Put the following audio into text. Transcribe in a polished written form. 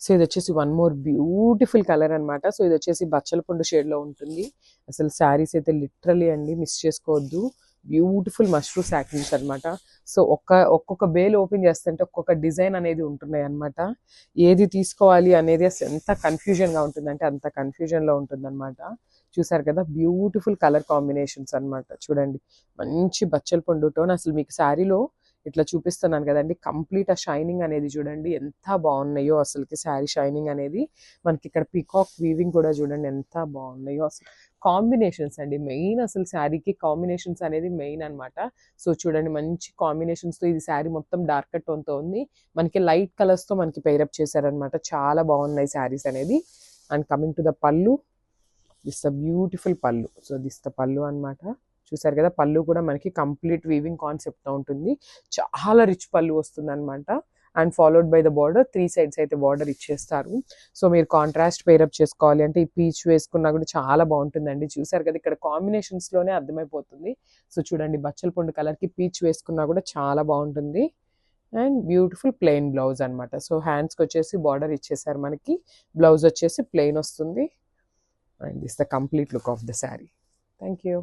So ఇది వచ్చేసి one more beautiful colour అనమాట. సో ఇది వచ్చేసి బచ్చల పండు షేడ్లో ఉంటుంది. అసలు శారీస్ అయితే లిటరలీ అండి మిస్ చేసుకోవద్దు. బ్యూటిఫుల్ మష్రూ సాటిన్స్ అనమాట. సో ఒక్కొక్క బేల్ ఓపెన్ చేస్తుంటే ఒక్కొక్క డిజైన్ అనేది ఉంటున్నాయి అనమాట. ఏది తీసుకోవాలి అనేది అసలు ఎంత కన్ఫ్యూజన్గా ఉంటుందంటే అంత కన్ఫ్యూజన్లో ఉంటుందన్నమాట. చూసారు కదా, బ్యూటిఫుల్ కలర్ కాంబినేషన్స్ అనమాట. చూడండి, మంచి బచ్చల పండు టోన్. అసలు మీకు శారీలో ఇట్లా చూపిస్తున్నాను కదండి, కంప్లీట్ ఆ షైనింగ్ అనేది చూడండి ఎంత బాగున్నాయో. అసలుకి శారీ షైనింగ్ అనేది మనకి ఇక్కడ పీకాక్ వీవింగ్ కూడా చూడండి ఎంత బాగున్నాయో. అసలు కాంబినేషన్స్ అండి మెయిన్, అసలు శారీకి కాంబినేషన్స్ అనేది మెయిన్ అనమాట. సో చూడండి, మంచి కాంబినేషన్స్తో ఇది శారీ మొత్తం డార్క్ టోన్తో ఉంది. మనకి లైట్ కలర్స్తో మనకి పెయిరప్ చేశారనమాట. చాలా బాగున్నాయి శారీస్ అనేది. అండ్ కమింగ్ టు ద పళ్ళు, దిస్ ద బ్యూటిఫుల్ పళ్ళు. సో దిస్ ద పళ్ళు అనమాట. చూసారు కదా, పళ్ళు కూడా మనకి కంప్లీట్ వీవింగ్ కాన్సెప్ట్తో ఉంటుంది. చాలా రిచ్ పళ్ళు వస్తుంది అనమాట. And followed by the border, 3 sides అయితే బార్డర్ ఇచ్చేస్తారు. సో మీరు కాంట్రాస్ట్ పేరప్ చేసుకోవాలి అంటే ఈ పీచ్ వేసుకున్నా కూడా చాలా బాగుంటుందండి. చూసారు కదా, ఇక్కడ కాంబినేషన్స్లోనే అర్థమైపోతుంది. సో చూడండి, బచ్చల పండు కలర్కి పీచ్ వేసుకున్నా కూడా చాలా బాగుంటుంది. అండ్ బ్యూటిఫుల్ ప్లెయిన్ బ్లౌజ్ అనమాట. సో హ్యాండ్స్కి వచ్చేసి బార్డర్ ఇచ్చేసారు మనకి. బ్లౌజ్ వచ్చేసి ప్లెయిన్ వస్తుంది. And this is the complete look of the saree. Thank you.